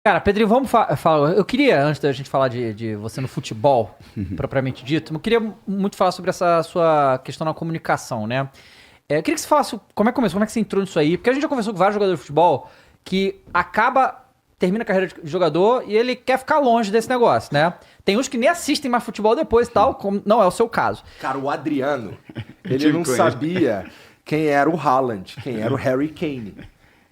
Cara, Pedrinho, vamos falar. Eu queria, antes da gente falar de você no futebol, propriamente dito, eu queria muito falar sobre essa sua questão na comunicação, né? Eu queria que você falasse como é que começou, como é que você entrou nisso aí, porque a gente já conversou com vários jogadores de futebol que termina a carreira de jogador e ele quer ficar longe desse negócio, né? Tem uns que nem assistem mais futebol depois e tal, como não é o seu caso. Cara, o Adriano, ele não sabia quem era o Haaland, quem era o Harry Kane.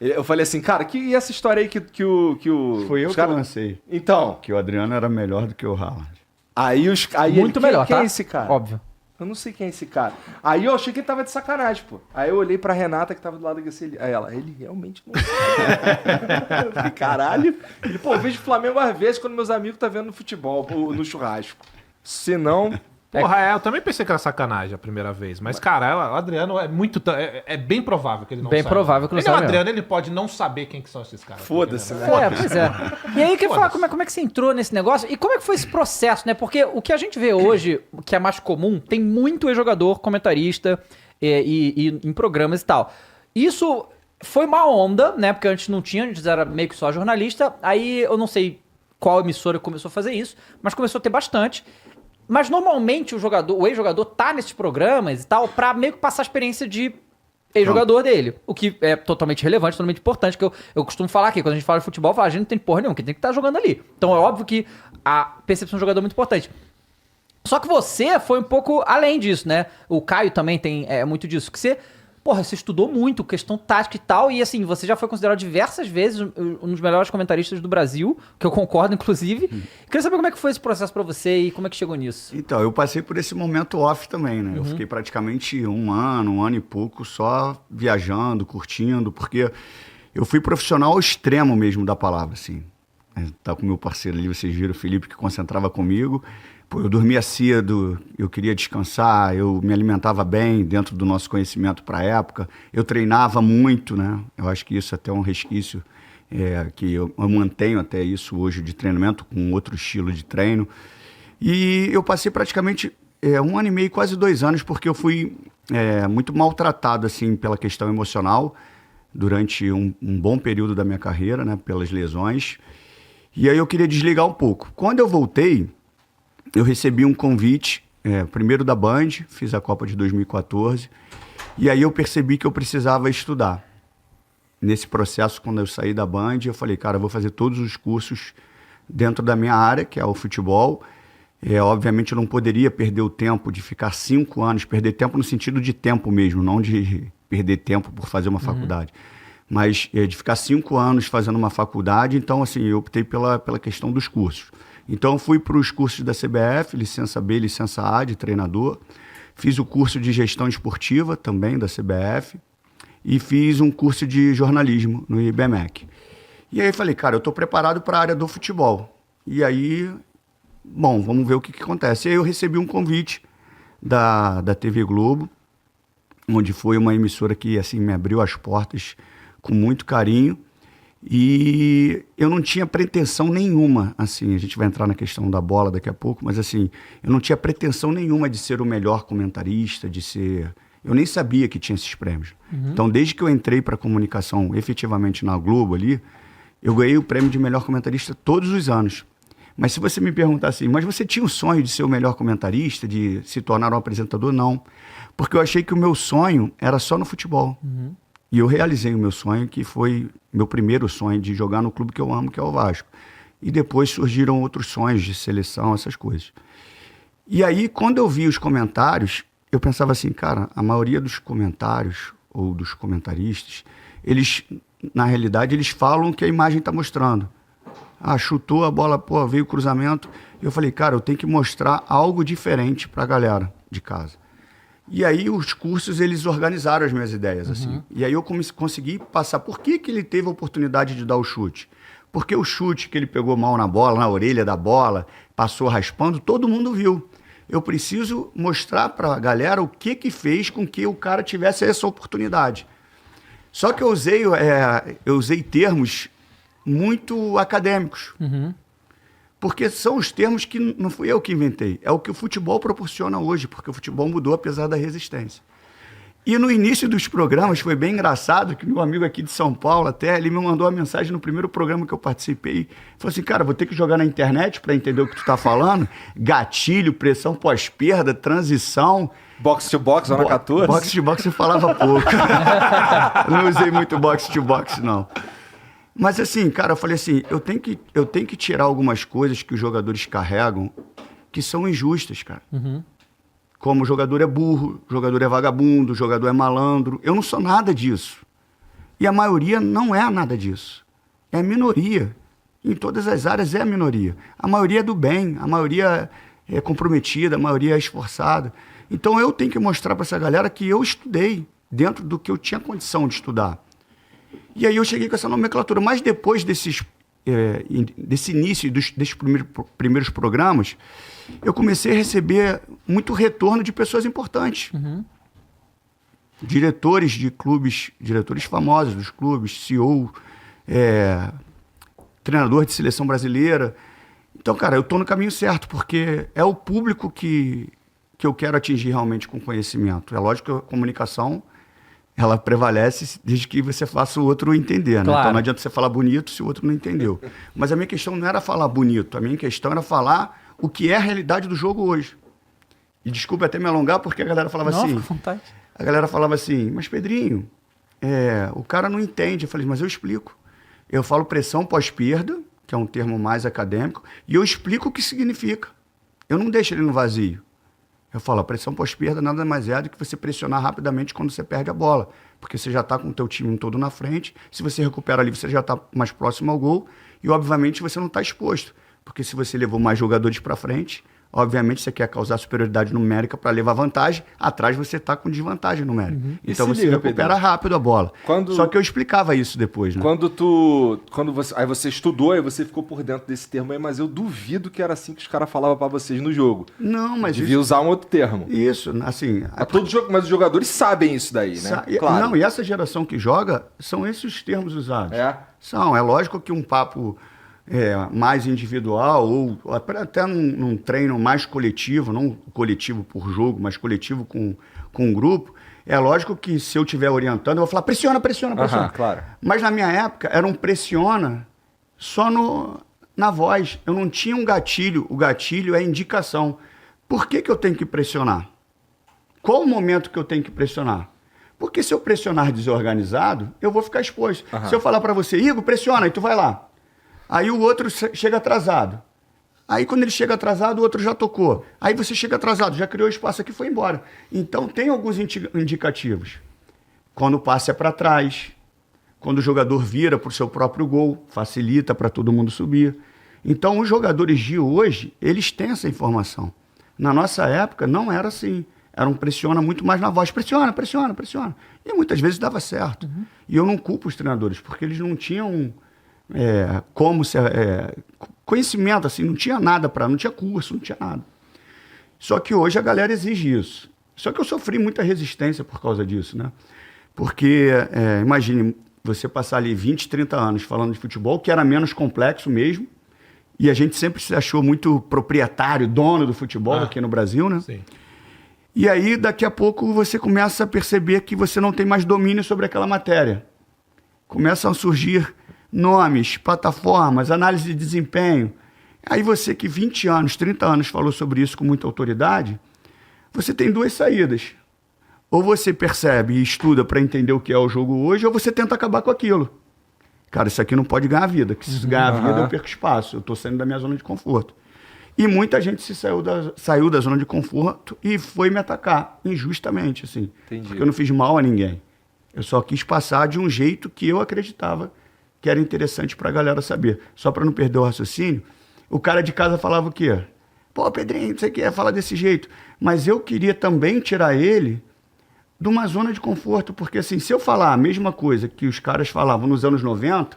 Eu falei assim, cara, e essa história aí que o... Foi eu que lancei. Então. Que o Adriano era melhor do que o Haaland. Aí Muito melhor, quem tá? é esse cara? Óbvio. Eu não sei quem é esse cara. Aí eu achei que ele tava de sacanagem, pô. Aí eu olhei pra Renata, que tava do lado desse... Aí ela, ele realmente não sabe. Eu falei, caralho. Ele, pô, eu vejo Flamengo às vezes quando meus amigos tá vendo no futebol, no churrasco. Se não... Porra, eu também pensei que era sacanagem a primeira vez. Mas, cara, o Adriano é muito... É bem provável que ele não Bem saiba. provável que não Ele é o saiba Adriano, ele pode não saber quem que são esses caras. Foda-se, né? Pois é. E aí, eu queria falar como é que você entrou nesse negócio e como é que foi esse processo, né? Porque o que a gente vê hoje, que é mais comum, tem muito ex-jogador, comentarista e em programas e tal. Isso foi uma onda, né? Porque antes não tinha, antes era meio que só jornalista. Aí eu não sei qual emissora começou a fazer isso, mas começou a ter bastante. Mas normalmente o ex-jogador tá nesses programas e tal pra meio que passar a experiência de ex-jogador dele. O que é totalmente relevante, totalmente importante, que eu costumo falar aqui, quando a gente fala de futebol, a gente não tem porra nenhuma, quem tem que estar jogando ali. Então é óbvio que a percepção do jogador é muito importante. Só que você foi um pouco além disso, né? O Caio também tem muito disso, que você estudou muito, questão tática e tal, e assim, você já foi considerado diversas vezes um dos melhores comentaristas do Brasil, que eu concordo, inclusive. Queria saber como é que foi esse processo pra você e como é que chegou nisso. Então, eu passei por esse momento off também, né? Eu fiquei praticamente um ano e pouco só viajando, curtindo, porque eu fui profissional ao extremo mesmo da palavra, assim. Tá com meu parceiro ali, vocês viram, o Felipe, que concentrava comigo. Pô, eu dormia cedo, eu queria descansar, eu me alimentava bem dentro do nosso conhecimento para a época. Eu treinava muito, né? Eu acho que isso até é um resquício que eu mantenho até isso hoje de treinamento, com outro estilo de treino. E eu passei praticamente 1 ano e meio, quase 2 anos, porque eu fui muito maltratado assim, pela questão emocional durante um bom período da minha carreira, né? Pelas lesões. E aí eu queria desligar um pouco. Quando eu voltei, eu recebi um convite, primeiro da Band, fiz a Copa de 2014, e aí eu percebi que eu precisava estudar. Nesse processo, quando eu saí da Band, eu falei, cara, eu vou fazer todos os cursos dentro da minha área, que é o futebol. Obviamente eu não poderia perder o tempo de ficar 5 anos, perder tempo no sentido de tempo mesmo, não de perder tempo por fazer uma faculdade. Mas de ficar 5 anos fazendo uma faculdade, então assim, eu optei pela questão dos cursos. Então eu fui para os cursos da CBF, licença B, licença A de treinador, fiz o curso de gestão esportiva também da CBF e fiz um curso de jornalismo no IBMEC. E aí falei, cara, eu estou preparado para a área do futebol. E aí, bom, vamos ver o que acontece. E aí eu recebi um convite da TV Globo, onde foi uma emissora que assim, me abriu as portas com muito carinho. E eu não tinha pretensão nenhuma, assim, a gente vai entrar na questão da bola daqui a pouco, mas assim, eu não tinha pretensão nenhuma de ser o melhor comentarista, de ser... Eu nem sabia que tinha esses prêmios. Então, desde que eu entrei para comunicação efetivamente na Globo ali, eu ganhei o prêmio de melhor comentarista todos os anos. Mas se você me perguntar assim, mas você tinha o sonho de ser o melhor comentarista, de se tornar um apresentador? Não. Porque eu achei que o meu sonho era só no futebol. E eu realizei o meu sonho, que foi meu primeiro sonho de jogar no clube que eu amo, que é o Vasco. E depois surgiram outros sonhos de seleção, essas coisas. E aí, quando eu vi os comentários, eu pensava assim, cara, a maioria dos comentários, ou dos comentaristas, eles, na realidade, eles falam o que a imagem está mostrando. Ah, chutou a bola, pô, veio o cruzamento. E eu falei, cara, eu tenho que mostrar algo diferente para a galera de casa. E aí os cursos, eles organizaram as minhas ideias, assim. E aí eu consegui passar. Por que ele teve a oportunidade de dar o chute? Porque o chute que ele pegou mal na bola, na orelha da bola, passou raspando, todo mundo viu. Eu preciso mostrar para a galera o que fez com que o cara tivesse essa oportunidade. Só que eu usei termos muito acadêmicos. Porque são os termos que não fui eu que inventei. É o que o futebol proporciona hoje, porque o futebol mudou apesar da resistência. E no início dos programas foi bem engraçado, que meu amigo aqui de São Paulo até, ele me mandou uma mensagem no primeiro programa que eu participei. Falou assim, cara, vou ter que jogar na internet para entender o que tu tá falando. Gatilho, pressão pós-perda, transição. Box to box, zona 14? Box to box eu falava pouco. Eu não usei muito box to box, não. Mas assim, cara, eu falei assim, eu tenho que tirar algumas coisas que os jogadores carregam que são injustas, cara. Como o jogador é burro, o jogador é vagabundo, o jogador é malandro. Eu não sou nada disso. E a maioria não é nada disso. É a minoria. Em todas as áreas é a minoria. A maioria é do bem, a maioria é comprometida, a maioria é esforçada. Então eu tenho que mostrar para essa galera que eu estudei dentro do que eu tinha condição de estudar. E aí eu cheguei com essa nomenclatura. Mas depois desse início, desses primeiros programas, eu comecei a receber muito retorno de pessoas importantes. Diretores de clubes, diretores famosos dos clubes, CEO, treinador de seleção brasileira. Então, cara, eu estou no caminho certo, porque é o público que eu quero atingir realmente com conhecimento. É lógico que a comunicação, ela prevalece desde que você faça o outro entender, né? Claro. Então não adianta você falar bonito se o outro não entendeu. Mas a minha questão não era falar bonito, a minha questão era falar o que é a realidade do jogo hoje. E desculpa até me alongar, porque a galera falava Não, assim... fica à vontade. A galera falava assim, mas Pedrinho, o cara não entende. Eu falei, mas eu explico. Eu falo pressão pós-perda, que é um termo mais acadêmico, e eu explico o que significa. Eu não deixo ele no vazio. Eu falo, a pressão pós-perda nada mais é do que você pressionar rapidamente quando você perde a bola. Porque você já está com o teu time todo na frente, se você recupera ali, você já está mais próximo ao gol, e obviamente você não está exposto. Porque se você levou mais jogadores para frente, obviamente você quer causar superioridade numérica para levar vantagem, atrás você está com desvantagem numérica. Então se você liga, recupera Pedro, rápido a bola. Só que eu explicava isso depois, né? Aí você estudou, aí você ficou por dentro desse termo aí, mas eu duvido que era assim que os caras falavam para vocês no jogo. Não, mas devia usar um outro termo. Isso, assim... Mas os jogadores sabem isso daí, né? Claro. Não, e essa geração que joga, são esses os termos usados. São. É lógico que um papo mais individual, ou até num treino mais coletivo, não coletivo por jogo, mas coletivo com um grupo, é lógico que se eu estiver orientando, eu vou falar pressiona. Claro. Mas na minha época, era um pressiona só na voz. Eu não tinha um gatilho. O gatilho é indicação. Por que eu tenho que pressionar? Qual o momento que eu tenho que pressionar? Porque se eu pressionar desorganizado, eu vou ficar exposto. Se eu falar para você, Igor, pressiona, aí tu vai lá. Aí o outro chega atrasado. Aí quando ele chega atrasado, o outro já tocou. Aí você chega atrasado, já criou espaço aqui e foi embora. Então tem alguns indicativos. Quando o passe é para trás, quando o jogador vira para o seu próprio gol, facilita para todo mundo subir. Então os jogadores de hoje, eles têm essa informação. Na nossa época não era assim. Era um pressiona muito mais na voz. Pressiona. E muitas vezes dava certo. E eu não culpo os treinadores, porque eles não tinham... conhecimento, assim, não tinha nada não tinha curso, não tinha nada. Só que hoje a galera exige isso. Só que eu sofri muita resistência por causa disso, né? Porque, imagine, você passar ali 20, 30 anos falando de futebol, que era menos complexo mesmo, e a gente sempre se achou muito proprietário, dono do futebol aqui no Brasil, né? Sim. E aí, daqui a pouco, você começa a perceber que você não tem mais domínio sobre aquela matéria. Começam a surgir nomes, plataformas, análise de desempenho. Aí você que 20 anos, 30 anos falou sobre isso com muita autoridade, você tem duas saídas. Ou você percebe e estuda para entender o que é o jogo hoje, ou você tenta acabar com aquilo. Cara, isso aqui não pode ganhar vida, porque se ganhar vida eu perco espaço, eu estou saindo da minha zona de conforto. E muita gente saiu da zona de conforto e foi me atacar, injustamente, assim. Entendi. Porque eu não fiz mal a ninguém. Eu só quis passar de um jeito que eu acreditava que era interessante pra galera saber. Só pra não perder o raciocínio, o cara de casa falava o quê? Pô, Pedrinho, você quer falar desse jeito. Mas eu queria também tirar ele de uma zona de conforto, porque assim, se eu falar a mesma coisa que os caras falavam nos anos 90,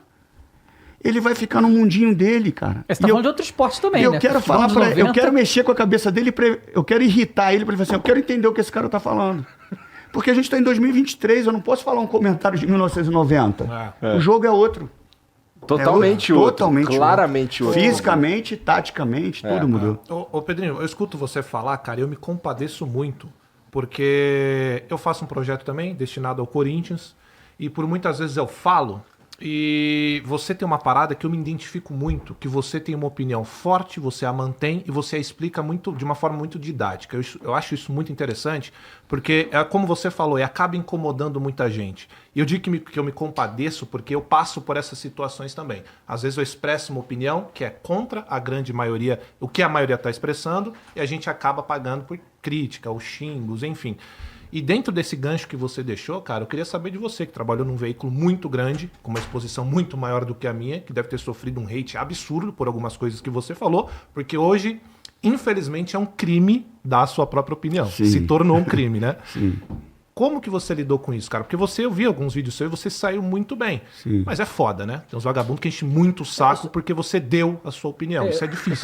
ele vai ficar no mundinho dele, cara. Você tá falando de outro esporte também, eu né? quero Futebol falar dos pra 90. eu quero mexer com a cabeça dele, eu quero irritar ele pra ele falar assim, eu quero entender o que esse cara tá falando. Porque a gente está em 2023, eu não posso falar um comentário de 1990. O jogo é outro. Totalmente outro. Totalmente claramente outro. Fisicamente, taticamente, tudo mudou. Ô Pedrinho, eu escuto você falar, cara, e eu me compadeço muito porque eu faço um projeto também destinado ao Corinthians e por muitas vezes eu falo e você tem uma parada que eu me identifico muito, que você tem uma opinião forte, você a mantém e você a explica muito, de uma forma muito didática. Eu acho isso muito interessante, porque, como você falou, acaba incomodando muita gente. E eu digo que eu me compadeço porque eu passo por essas situações também. Às vezes eu expresso uma opinião que é contra a grande maioria, o que a maioria está expressando, e a gente acaba pagando por crítica, ou xingos, enfim. E dentro desse gancho que você deixou, cara, eu queria saber de você, que trabalhou num veículo muito grande, com uma exposição muito maior do que a minha, que deve ter sofrido um hate absurdo por algumas coisas que você falou, porque hoje, infelizmente, é um crime dar a sua própria opinião. Sim. Se tornou um crime, né? Sim. Como que você lidou com isso, cara? Porque eu vi alguns vídeos seus e você saiu muito bem. Sim. Mas é foda, né? Tem uns vagabundos que enchem muito o saco porque você deu a sua opinião. Isso é difícil.